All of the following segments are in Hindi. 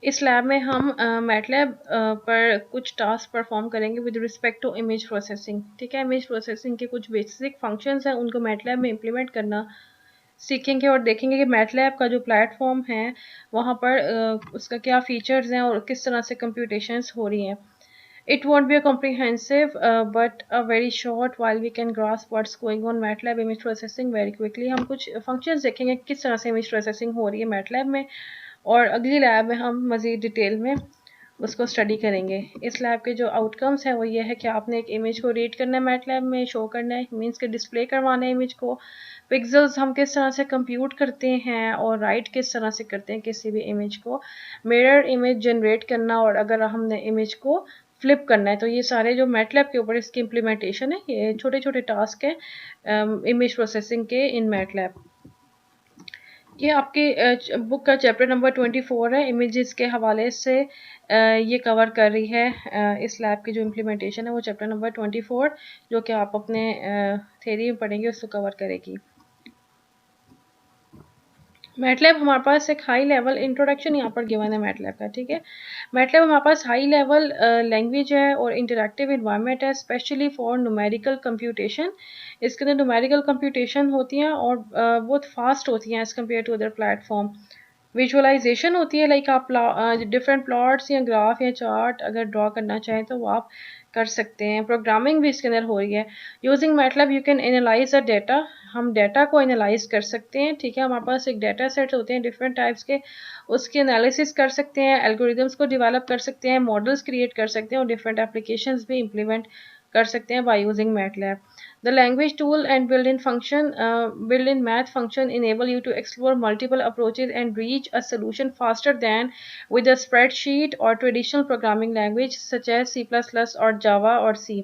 इस लैब में हम मैटलैब पर कुछ टास्क परफॉर्म करेंगे with respect to image processing. ठीक है, इमेज प्रोसेसिंग के कुछ बेसिक फंक्शंस हैं, उनको मैटलैब में इम्प्लीमेंट करना सीखेंगे और देखेंगे कि मैटलैब का जो प्लेटफॉर्म है वहाँ पर उसका क्या फीचर्स हैं और किस तरह से कंप्यूटेशंस हो रही हैं। It won't be a comprehensive but a very short while we can grasp what's going on MATLAB image processing very quickly। हम कुछ functions देखेंगे किस तरह से image processing हो रही है MATLAB में, और अगली लैब में हम मज़ीद डिटेल में उसको स्टडी करेंगे। इस लैब के जो आउटकम्स हैं वो ये है कि आपने एक इमेज को रीड करना है, मैटलैब में शो करना है, मीन्स के डिस्प्ले करवाना है इमेज को, पिक्सेल्स हम किस तरह से कंप्यूट करते हैं और राइट किस तरह से करते हैं किसी भी इमेज को, मिरर इमेज जनरेट करना, और अगर हमने इमेज को फ्लिप करना है तो ये सारे जो मैटलैब के ऊपर इसकी इम्प्लीमेंटेशन है, ये छोटे छोटे टास्क हैं इमेज प्रोसेसिंग के इन मैटलैब। ये आपके बुक का चैप्टर नंबर 24 है, इमेजेस के हवाले से ये कवर कर रही है। इस लैब की जो इम्प्लीमेंटेशन है वो चैप्टर नंबर 24 जो कि आप अपने थ्योरी में पढ़ेंगे उसको कवर करेगी। मैटलैब हमारे पास एक हाई लेवल इंट्रोडक्शन यहाँ पर गिवन है मैटलैब का। ठीक है, मैटलैब हमारे पास हाई लेवल लैंग्वेज है और इंटरैक्टिव इन्वायरमेंट है, स्पेशली फॉर न्यूमेरिकल कंप्यूटेशन। इसके अंदर न्यूमेरिकल कंप्यूटेशन होती हैं और बहुत फास्ट होती हैं as compare to other platform. Visualisation होती है, लाइक आप डिफरेंट प्लॉट्स या ग्राफ या चार्ट अगर ड्रॉ करना चाहें तो वो आप कर सकते हैं। प्रोग्रामिंग भी इसके अंदर हो रही है। Using MATLAB you can analyse a data, हम डेटा को एनालाइज कर सकते हैं। ठीक है, हमारे पास एक डेटा सेट होते हैं डिफरेंट टाइप्स के, उसकी एनालिसिस कर सकते हैं, एल्गोरिदम्स को डेवलप कर सकते हैं, मॉडल्स क्रिएट कर सकते हैं और डिफरेंट एप्लीकेशंस भी इम्प्लीमेंट कर सकते हैं by using MATLAB. The language tool and built-in math function enable you to explore multiple approaches and reach a solution faster than with a spreadsheet or traditional programming language such as C++ or Java or C।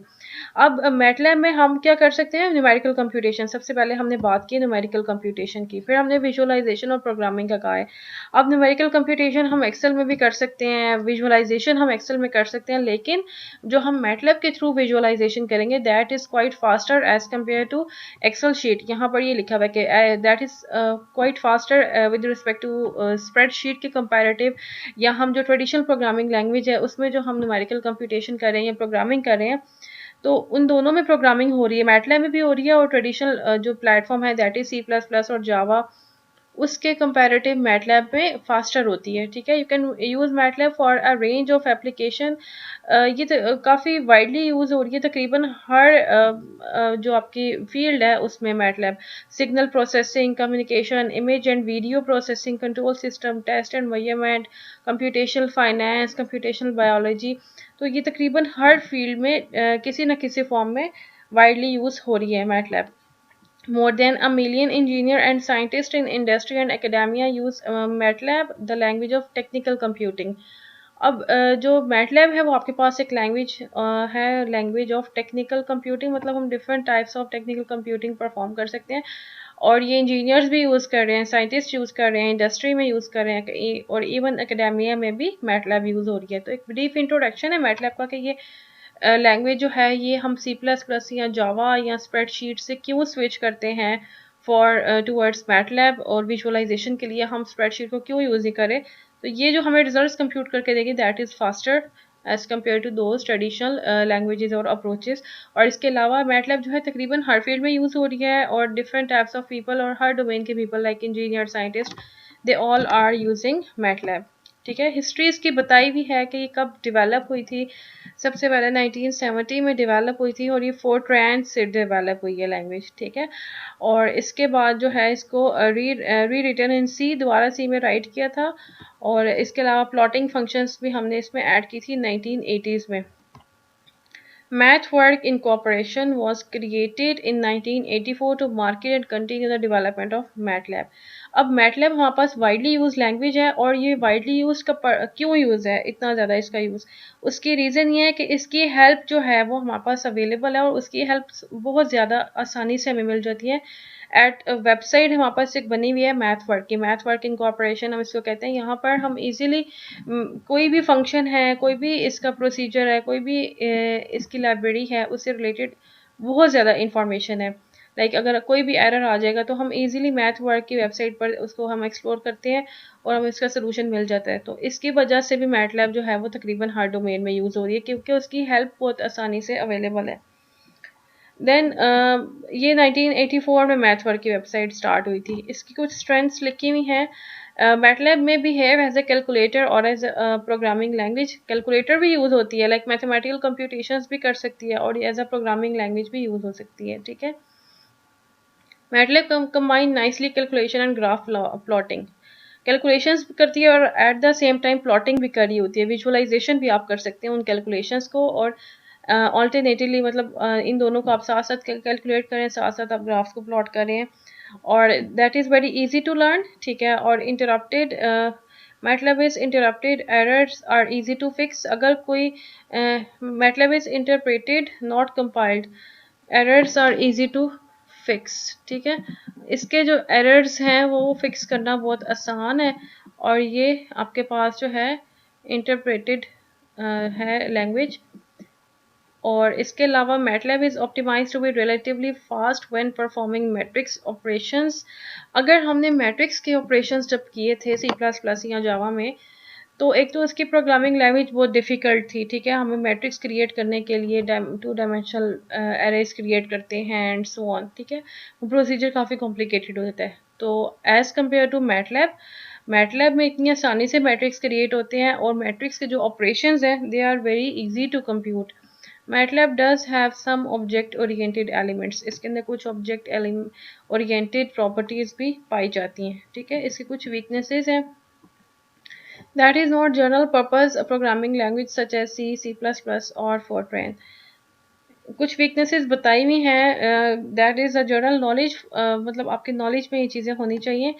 अब मैटलैब में हम क्या कर सकते हैं, न्यूमेरिकल कंप्यूटेशन। सबसे पहले हमने बात की न्यूमेरिकल कंप्यूटेशन की, फिर हमने विजुअलाइजेशन और प्रोग्रामिंग का कहा है। अब न्यूमेरिकल कंप्यूटेशन हम एक्सेल में भी कर सकते हैं, विजुअलाइजेशन हम एक्सेल में कर सकते हैं, लेकिन जो हम मैटलैब के थ्रू विजुअलाइजेशन करेंगे that is quite faster as compare to Excel sheet. यहाँ पर ये लिखा हुआ है कि that is quite faster with respect to spreadsheet के कंपैरेटिव, या हम जो ट्रेडिशनल प्रोग्रामिंग लैंग्वेज है उसमें जो हम न्यूमेरिकल कंप्यूटेशन कर रहे हैं या प्रोग्रामिंग कर रहे हैं, तो उन दोनों में प्रोग्रामिंग हो रही है, मैटलैब में भी हो रही है और ट्रेडिशनल जो प्लेटफॉर्म है दैट इज C++ और जावा, उसके कंपैरेटिव मैटलैब में फास्टर होती है। ठीक है, you can use MATLAB for a range of application. ये तो काफ़ी वाइडली यूज़ हो रही है, तकरीबन हर जो आपकी फील्ड है उसमें MATLAB, signal processing, communication, image and video processing, control system, test environment, computational finance, computational biology, तो ये तकरीबन हर फील्ड में किसी न किसी फॉर्म में वाइडली यूज़ हो रही है MATLAB. More than a million engineers and scientists in industry and academia use MATLAB, the language of technical computing। अब जो मैटलैब है वो आपके पास एक लैंग्वेज है, लैंग्वेज ऑफ टेक्निकल कंप्यूटिंग, मतलब हम different types of technical computing perform कर सकते हैं और ये इंजीनियर्स भी यूज़ कर रहे हैं, साइंटिस्ट यूज़ कर रहे हैं, इंडस्ट्री में यूज़ कर रहे हैं और इवन एकेडेमिया में भी मैटलैब यूज़ हो रही है। तो एक ब्रीफ इंट्रोडक्शन है मैटलैब का कि ये लैंग्वेज जो है ये हम C++ या जावा या स्प्रेडशीट से क्यों स्विच करते हैं फॉर टूवर्ड्स मैटलैब, और विजुअलाइजेशन के लिए हम स्प्रेडशीट को क्यों यूज़ नहीं करें। तो ये जो हमें रिजल्ट्स कंप्यूट करके देगी that is faster as compare to those traditional languages और अप्रोचेस। और इसके अलावा मैटलैब जो है तकरीबन हर फील्ड में यूज़ हो रही है और डिफरेंट टाइप्स ऑफ पीपल और हर डोमेन के people like engineer, scientist, they all are using MATLAB. ठीक है, हिस्ट्री इसकी बताई भी है कि ये कब डेवलप हुई थी। सबसे पहले 1970 में डेवलप हुई थी और ये फोर्ट्रैन से डेवलप हुई है लैंग्वेज। ठीक है, और इसके बाद जो है इसको री रिटन इन C, दोबारा C में राइट किया था, और इसके अलावा प्लॉटिंग फंक्शंस भी हमने इसमें ऐड की थी 1980s में। MathWorks Incorporation was created in 1984 to market and continue the development of MATLAB। अब MATLAB हमारे पास वाइडली यूज लैंग्वेज है और ये वाइडली यूज का क्यों यूज़ है इतना ज़्यादा इसका यूज़, उसकी रीज़न ये है कि इसकी हेल्प जो है वो हमारे पास अवेलेबल है और उसकी हेल्प बहुत ज़्यादा आसानी से हमें मिल जाती है। एट वेबसाइट हमारे पास एक बनी हुई है मैथवर्क की, मैथवर्क इनकॉर्पोरेशन हम इसको कहते हैं। यहाँ पर हम इजीली कोई भी फंक्शन है, कोई भी इसका प्रोसीजर है, कोई भी इसकी लाइब्रेरी है, उससे रिलेटेड बहुत ज़्यादा इंफॉर्मेशन है। लाइक अगर कोई भी एरर आ जाएगा तो हम इजीली मैथ वर्क की वेबसाइट पर उसको हम एक्सप्लोर करते हैं और हमें इसका सोल्यूशन मिल जाता है। तो इसकी वजह से भी मैटलैब जो है वो तकरीबन हर डोमेन में यूज़ हो रही है क्योंकि उसकी हेल्प बहुत आसानी से अवेलेबल है। देन ये 1984 में मैथ वर्क की वेबसाइट स्टार्ट हुई थी। इसकी कुछ स्ट्रेंथ्स लिखी हुई हैं। मैटलैब में बिहेव एज ए कैलकुलेटर और एज प्रोग्रामिंग लैंग्वेज। कैलकुलेटर भी यूज़ होती है, लाइक मैथमेटिकल कंप्यूटेशंस भी कर सकती है और एज अ प्रोग्रामिंग लैंग्वेज भी यूज़ हो सकती है, ठीक है। MATLAB combine nicely calculation and graph plotting. Calculations भी करती है और at the same time plotting भी करी होती है। विजुअलाइजेशन भी आप कर सकते हैं उन कैलकुलेशंस को और ऑल्टरनेटिवली मतलब इन दोनों को आप साथ साथ कैलकुलेट करें, साथ साथ आप ग्राफ्स को प्लॉट करें और that is very easy to learn, ठीक है। और interpreted MATLAB is interpreted errors are easy to fix. अगर कोई MATLAB is interpreted not compiled errors are easy to fix, ठीक है। इसके जो एरर्स हैं वो फिक्स करना बहुत आसान है और ये आपके पास जो है इंटरप्रेटेड है लैंग्वेज। और इसके अलावा MATLAB is optimise to be relatively fast when performing matrix operations. अगर हमने मैट्रिक्स के ऑपरेशंस जब किए थे C++ या जावा में, तो एक तो इसकी प्रोग्रामिंग लैंग्वेज बहुत डिफ़िकल्ट थी, ठीक है। हमें मैट्रिक्स क्रिएट करने के लिए 2 डायमेंशनल एरेज क्रिएट करते हैं एंड सो ऑन, ठीक है। वो प्रोसीजर काफ़ी कॉम्प्लिकेटेड होता है। तो एज़ कम्पेयर टू मैटलैब में इतनी आसानी से मैट्रिक्स क्रिएट होते हैं और मैट्रिक्स के जो ऑपरेशंस हैं they are very easy to compute. MATLAB does have some object oriented elements. इसके अंदर कुछ ऑब्जेक्ट ओरिएंटेड प्रॉपर्टीज़ भी पाई जाती हैं, ठीक है। इसकी कुछ वीकनेसेस हैं। That is not general purpose programming language such as C, C++ और Fortran. कुछ वीकनेसेस बताई हुई हैं। That is a general knowledge, मतलब आपके नॉलेज में ये चीज़ें होनी चाहिए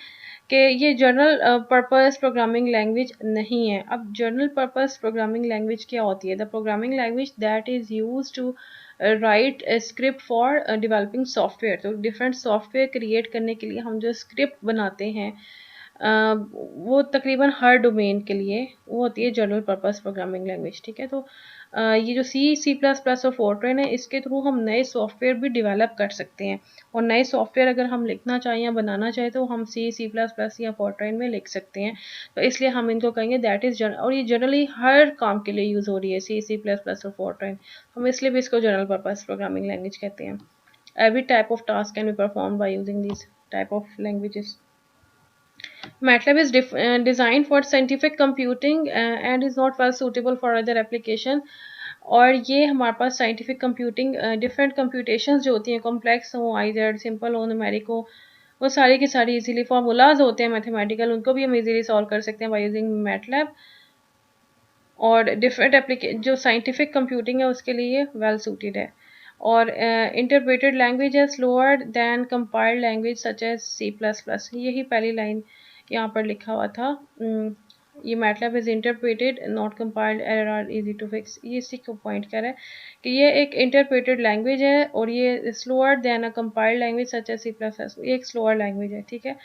कि ये जनरल पर्पस प्रोग्रामिंग लैंग्वेज नहीं है। अब जनरल पर्पस प्रोग्रामिंग लैंग्वेज क्या होती है? The programming language that is use to write script for developing software. तो डिफरेंट सॉफ्टवेयर क्रिएट करने के लिए हम जो स्क्रिप्ट बनाते हैं वो तकरीबन हर डोमेन के लिए वो होती है जनरल पर्पस प्रोग्रामिंग लैंग्वेज, ठीक है। तो ये जो C++ और फोर्ट्रेन है इसके थ्रू हम नए सॉफ्टवेयर भी डेवलप कर सकते हैं और नए सॉफ्टवेयर अगर हम लिखना चाहें या बनाना चाहें तो हम C++ या फोर्ट्रेन में लिख सकते हैं। तो इसलिए हम इनको कहेंगे दैट इज़ और ये जनरली हर काम के लिए यूज़ हो रही है C++ और फोर्ट्रेन। हम इसलिए भी इसको जनरल पर्पस प्रोग्रामिंग लैंग्वेज कहते हैं। Every type of task can be perform by using this type of languages. MATLAB is designed for scientific computing and is not well suitable for other application। और ये हमारे पास साइंटिफिक कंप्यूटिंग डिफरेंट कंप्यूटेशंस जो होती हैं कॉम्प्लेक्स हो आइदर सिंपल हो न्यूमेरिक हो वो सारी की सारी इजीली फार्मूलाज होते हैं मैथमेटिकल उनको भी हम इजीली सॉल्व कर सकते हैं बाय यूजिंग मैटलैब। और डिफरेंट जो साइंटिफिक कंप्यूटिंग है उसके लिए वेल सूटेड है। और इंटरप्रेटेड लैंग्वेज है slower than compiled language such as C++। यही पहली लाइन यहाँ पर लिखा हुआ था। ये MATLAB is interpreted not compiled error are easy to fix. ये इसी को पॉइंट कर रहा है कि ये एक इंटरप्रेटेड लैंग्वेज है और ये slower than a compiled language such as C++। ये एक स्लोअर लैंग्वेज है, ठीक है।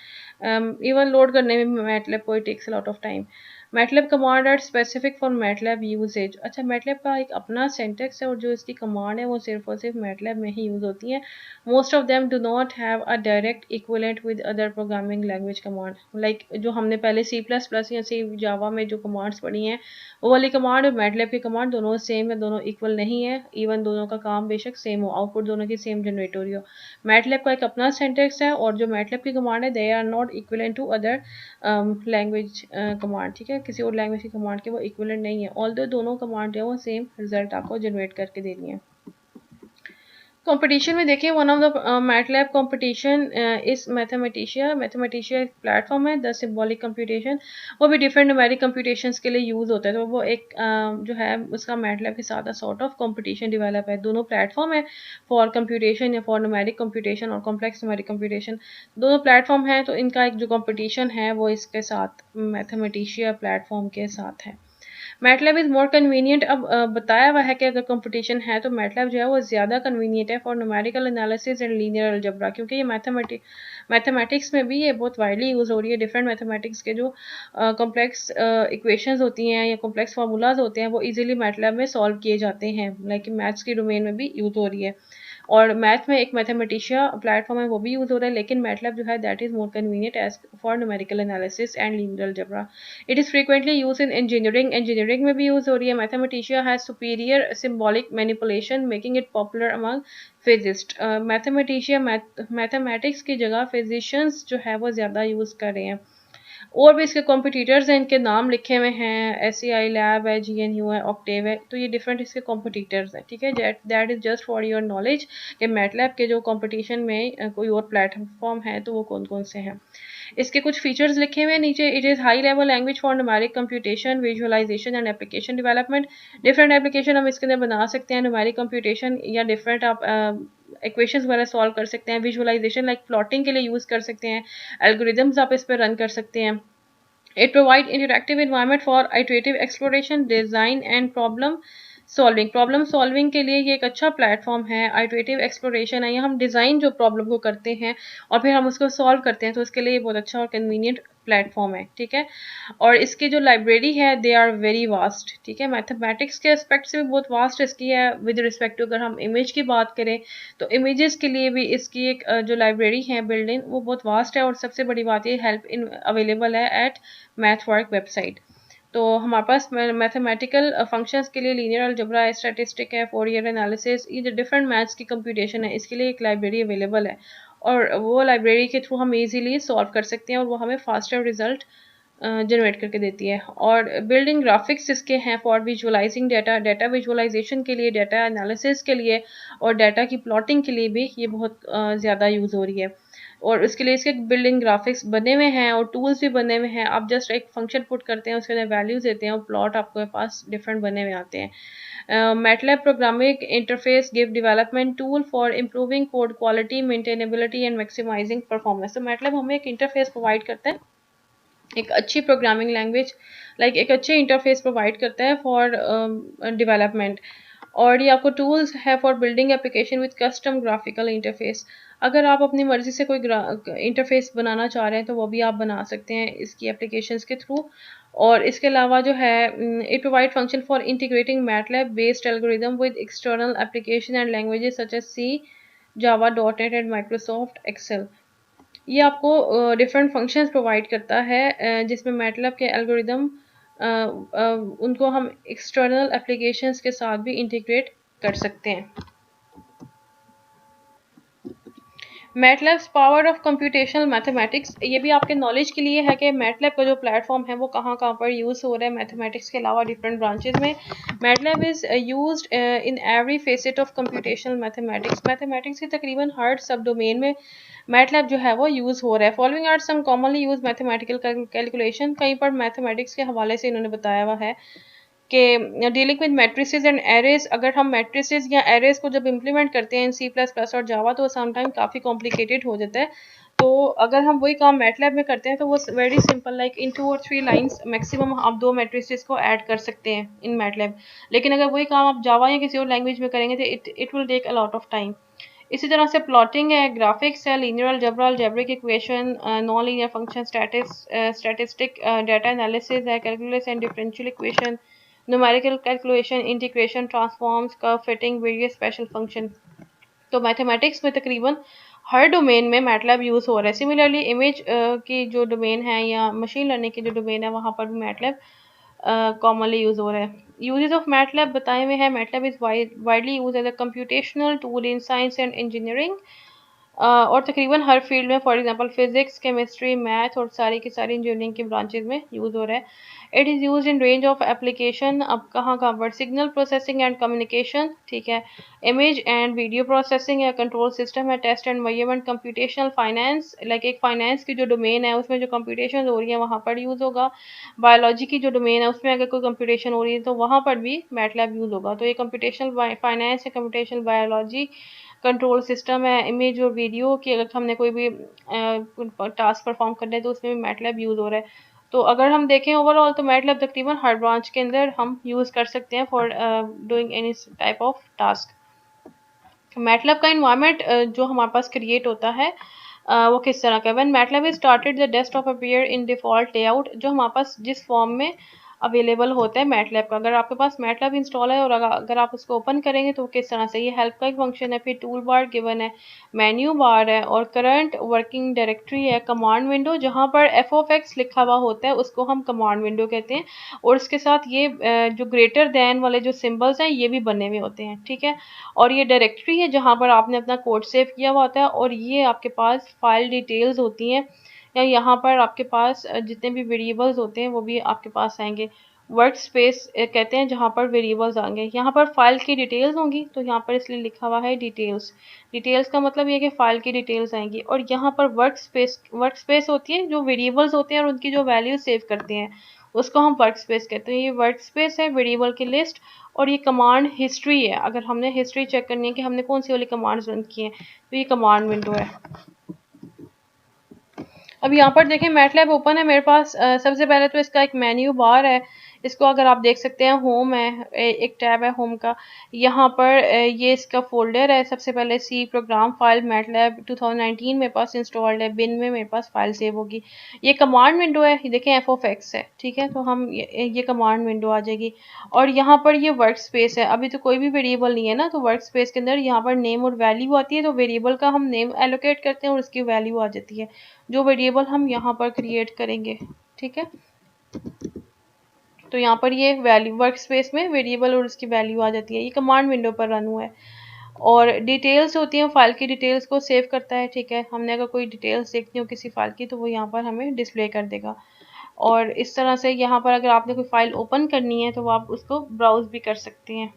इवन लोड करने में मैटलैब को it takes a lot of time. MATLAB command are specific for MATLAB usage. अच्छा, मैटलैब का एक अपना सेंटेक्स है और जो इसकी कमांड है वो सिर्फ और सिर्फ मैटलैब में ही यूज़ होती है। Most of them do not have a direct equivalent with other programming language command. Like जो हमने पहले C++ या C जावा में जो कमांड्स पढ़ी हैं वो वाली कमांड और मैटलैब की कमांड दोनों सेम है, दोनों इक्वल नहीं है। इवन दोनों का काम बेशक सेम हो, आउटपुट दोनों की सेम जनरेट हो रही हो। मैटलैब का एक अपना सेंटेक्स है और जो मैटलैब की कमांड है they are not equivalent to other language command, ठीक है। किसी और लैंग्वेज की कमांड के वो इक्विवेलेंट नहीं है, ऑल्दो दोनों कमांड जो है वो सेम रिजल्ट आपको जनरेट करके दे रही है। कंपटीशन में देखें one of the MATLAB competition इस मैथमेटिशिया एक प्लेटफॉर्म है द सिंबॉलिक कंप्यूटेशन। वो भी डिफरेंट न्यूमेरिक कंप्यूटेशंस के लिए यूज़ होता है। तो वो एक जो है उसका मैटलैब के साथ सॉर्ट ऑफ कंपटीशन डेवलप है। दोनों प्लेटफॉर्म है फॉर कंप्यूटेशन या फॉर न्यूमेरिक कंप्यूटेशन और कॉम्प्लेक्स न्यूमेरिक कंप्यूटेशन, दोनों प्लेटफॉर्म है। तो इनका एक जो कंपटीशन है वो इसके साथ मैथमेटिशिया प्लेटफॉर्म के साथ है। MATLAB is more convenient. अब बताया हुआ है कि अगर कंपटीशन है तो मैटलैब जो है वो ज़्यादा कन्वीनियंट है for numerical analysis and linear algebra, क्योंकि ये मैथमेटिक्स में भी ये बहुत वाइडली यूज़ हो रही है। डिफरेंट मैथमेटिक्स के जो कॉम्प्लेक्स इक्वेशंस होती हैं या कॉम्प्लेक्स फार्मूलाज होते हैं वो इजीली मैटलैब में सॉल्व किए जाते हैं, लाइक मैथ्स की डोमेन में भी यूज़ हो रही है। और मैथ में एक मैथमेटिशिया प्लेटफॉर्म है वो भी यूज़ हो रहा है, लेकिन मैटलैब जो है that is more convenient as for numerical analysis and linear algebra. It is frequently use in engineering में भी यूज़ हो रही है। Mathematica has superior symbolic manipulation making it popular among physicist. Mathematica mathematics की जगह फिजिशियंस जो है वो ज़्यादा यूज़ कर रहे हैं। और भी इसके कॉम्पिटिटर्स हैं, इनके नाम लिखे हुए हैं, SCI लैब है, GNU है, ऑक्टेव है, तो ये डिफरेंट इसके कॉम्पिटिटर्स हैं, ठीक है। That is just for your knowledge कि मैटलैब के जो कॉम्पिटिशन में कोई और प्लेटफॉर्म है तो वो कौन कौन से हैं। इसके कुछ फीचर्स लिखे हुए हैं नीचे। It is high level language for numeric computation, visualisation and application development. Different application हम इसके अंदर बना सकते हैं, न्यूमेरिक कंप्यूटेशन या डिफरेंट आप इक्वेशंस वगैरह सॉल्व कर सकते हैं। विजुअलाइजेशन लाइक प्लॉटिंग के लिए यूज़ कर सकते हैं, एल्गोरिदम्स आप इस पर रन कर सकते हैं। It provides interactive environment for iterative exploration, design and problem solving. Problem solving के लिए ये एक अच्छा प्लेटफॉर्म है। आइटरेटिव एक्सप्लोरेशन है, यहाँ हम डिज़ाइन जो प्रॉब्लम को करते हैं और फिर हम उसको सॉल्व करते हैं, तो उसके लिए ये बहुत अच्छा और कन्वीनियंट प्लेटफॉर्म है, ठीक है। और इसकी जो लाइब्रेरी है दे आर वेरी वास्ट, ठीक है। मैथमेटिक्स के एस्पेक्ट से भी बहुत वास्ट इसकी है। विद रिस्पेक्ट टू अगर हम इमेज की बात करें तो इमेजेस के लिए भी इसकी एक जो लाइब्रेरी है बिल्ड इन वो बहुत वास्ट है। और सबसे बड़ी बात ये हेल्प इन अवेलेबल है एट मैथवर्क वेबसाइट। तो हमारे पास मैथमेटिकल फंक्शंस के लिए लीनियर अलजेब्रा है, स्टैटिस्टिक है, फोरियर एनालिसिस, ये जो डिफरेंट मैथ्स की कंप्यूटेशन है इसके लिए एक लाइब्रेरी अवेलेबल है। और वो लाइब्रेरी के थ्रू हम इजीली सॉल्व कर सकते हैं और वो हमें फास्टर रिजल्ट जनरेट करके देती है। और बिल्डिंग ग्राफिक्स इसके हैं for visualising data, data visualisation के लिए, डाटा एनालिसिस के लिए और डाटा की प्लॉटिंग के लिए भी ये बहुत ज़्यादा यूज़ हो रही है। और उसके लिए इसके बिल्डिंग ग्राफिक्स बने हुए हैं और टूल्स भी बने हुए हैं। आप जस्ट एक फंक्शन पुट करते हैं, उसके अंदर वैल्यूज देते हैं और प्लॉट आपके पास डिफरेंट बने हुए आते हैं। MATLAB programming interface give development tool for improving code quality, maintainability and maximising performance. तो मैटलैब हमें एक इंटरफेस प्रोवाइड करता है, एक अच्छी प्रोग्रामिंग लैंग्वेज एक अच्छे इंटरफेस प्रोवाइड करता है फॉर डेवलपमेंट। और ये आपको टूल्स है for building application with custom graphical interface. अगर आप अपनी मर्जी से कोई इंटरफेस बनाना चाह रहे हैं तो वो भी आप बना सकते हैं इसकी एप्लीकेशंस के थ्रू। और इसके अलावा जो है it provide function for integrating MATLAB based algorithm with external application and languages such as C, Java, .NET and Microsoft Excel. ये आपको डिफरेंट फंक्शंस प्रोवाइड करता है जिसमें मैटलैब के एल्गोरिदम उनको हम एक्सटर्नल एप्लीकेशंस के साथ भी इंटीग्रेट कर सकते हैं। मैटलैब्स पावर ऑफ कंप्यूटेशनल मैथमेटिक्स, ये भी आपके नॉलेज के लिए है कि मैटलैब का जो प्लेटफॉर्म है वो कहाँ कहाँ पर यूज़ हो रहा है मैथमेटिक्स के अलावा डिफरेंट ब्रांचेस में। MATLAB is used in every facet of computational mathematics. Mathematics के तकरीबन हर सब डोमेन में मैटलैब जो है वो यूज़ हो रहा है। Following are some commonly use mathematical calculation, कहीं पर मैथमेटिक्स के हवाले से इन्होंने बताया हुआ है कि dealing with matrices and arrays. अगर हम मैट्रिसेस या एरेज को जब इम्प्लीमेंट करते हैं C++ और जावा तो समटाइम काफ़ी कॉम्प्लिकेटेड हो जाता है। तो अगर हम वही काम मैटलैब में करते हैं तो वो वेरी सिंपल इन 2 और 3 लाइंस मैक्सिमम आप 2 मैट्रिसेस को ऐड कर सकते हैं इन मैटलैब। लेकिन अगर वही काम आप जावा या किसी और लैंग्वेज में करेंगे तो it will take a lot of time. इसी तरह से प्लॉटिंग है, ग्राफिक्स है, linear algebra, algebraic equation, non linear function, statistic, data analysis है, calculus and differential equation, numerical calculation, integration, transforms, curve fitting, various special function. तो मैथमेटिक्स में तकरीबन हर डोमेन में मैटलैब यूज़ हो रहा है। सिमिलरली इमेज की जो डोमेन है या मशीन लर्निंग की जो डोमेन है वहाँ पर भी मैटलैब कॉमनली यूज़ हो रहा है। यूजेस ऑफ मैटलैब बताए हुए हैं। MATLAB is widely use as a computational tool in science and engineering और तकरीबन हर फील्ड में, for example physics, chemistry, math और सारी की सारी इंजीनियरिंग की ब्रांचेज में यूज़ हो रहा है। It is use in range of application. अब कहाँ कहाँ पर, सिग्नल प्रोसेसिंग एंड कम्युनिकेशन, ठीक है, इमेज एंड वीडियो प्रोसेसिंग है, कंट्रोल सिस्टम है, test and measurement, computational finance, एक फाइनेंस की जो डोमेन है उसमें जो कंप्यूटेशन हो रही है वहाँ पर यूज़ होगा। बायोलॉजी की जो डोमेन है उसमें अगर कोई कंप्यूटेशन हो रही है तो वहाँ पर भी मैटलैब यूज़ होगा। तो ये कंप्यूटेशनल फाइनेंस है, कंप्यूटेशनल बायोलॉजी, कंट्रोल सिस्टम है, इमेज और वीडियो की अगर हमने कोई भी टास्क परफॉर्म करना है तो उसमें भी मैटलैब यूज़ हो रहा है। तो अगर हम देखें ओवरऑल तो मैटलैब तकरीबन हर ब्रांच के अंदर हम यूज़ कर सकते हैं for doing any type of task. MATLAB का इन्वायरमेंट जो हमारे पास क्रिएट होता है वो किस तरह का है। When MATLAB is started the desktop appear in default layout, जो हमारे पास जिस फॉर्म में अवेलेबल होता है मैटलैब का। अगर आपके पास मैटलैब इंस्टॉल है और अगर आप उसको ओपन करेंगे तो किस तरह से, ये हेल्प का एक फंक्शन है, फिर टूल बार गिवन है, मेन्यू बार है और करंट वर्किंग डायरेक्टरी है, कमांड विंडो जहाँ पर एफ ऑफ एक्स लिखा हुआ होता है उसको हम कमांड विंडो कहते हैं, और इसके साथ ये जो ग्रेटर देन वाले जो सिंबल्स हैं ये भी बने हुए होते हैं, ठीक है। और ये डायरेक्टरी है जहाँ पर आपने अपना कोड सेव किया हुआ होता है, और ये आपके पास फाइल डिटेल्स होती हैं, या यहाँ पर आपके पास जितने भी वेरिएबल्स होते हैं वो भी आपके पास आएंगे। वर्क स्पेस कहते हैं जहाँ पर वेरिएबल्स आएंगे, यहाँ पर फाइल की डिटेल्स होंगी तो यहाँ पर इसलिए लिखा हुआ है डिटेल्स। डिटेल्स का मतलब ये कि फाइल की डिटेल्स आएंगी, और यहाँ पर वर्क स्पेस होती है, जो वेरिएबल्स होते हैं और उनकी जो वैल्यू सेव करते हैं उसको हम वर्क स्पेस कहते हैं। ये वर्क स्पेस है वेरिएबल की लिस्ट, और ये कमांड हिस्ट्री है, अगर हमने हिस्ट्री चेक करनी है कि हमने कौन सी वाली कमांड्स रन की हैं तो ये कमांड विंडो है। अब यहाँ पर देखें मैटलैब ओपन है मेरे पास। सबसे पहले तो इसका एक मेन्यू बार है, इसको अगर आप देख सकते हैं होम है, एक टैब है होम का, यहाँ पर ये इसका फोल्डर है। सबसे पहले सी प्रोग्राम फाइल मैटलैब 2019 मेरे पास इंस्टॉल्ड है, बिन में मेरे पास फाइल सेव होगी। ये कमांड विंडो है, ये देखें एफ ऑफ एक्स है, ठीक है, तो हम ये कमांड विंडो आ जाएगी। और यहाँ पर ये वर्क स्पेस है, अभी तो कोई भी वेरिएबल नहीं है ना, तो वर्क स्पेस के अंदर यहाँ पर नेम और वैल्यू आती है, तो वेरिएबल का हम नेम एलोकेट करते हैं और उसकी वैल्यू आ जाती है, जो वेरिएबल हम यहाँ पर क्रिएट करेंगे, ठीक है। तो यहाँ पर ये वैल्यू वर्क स्पेस में वेरिएबल और उसकी वैल्यू आ जाती है, ये कमांड विंडो पर रन हुआ है। और डिटेल्स होती हैं, फाइल की डिटेल्स को सेव करता है, ठीक है, हमने अगर कोई डिटेल्स देखनी हो किसी फाइल की तो वो यहाँ पर हमें डिस्प्ले कर देगा। और इस तरह से यहाँ पर अगर आपने कोई फाइल ओपन करनी है तो वो आप उसको ब्राउज भी कर सकते हैं।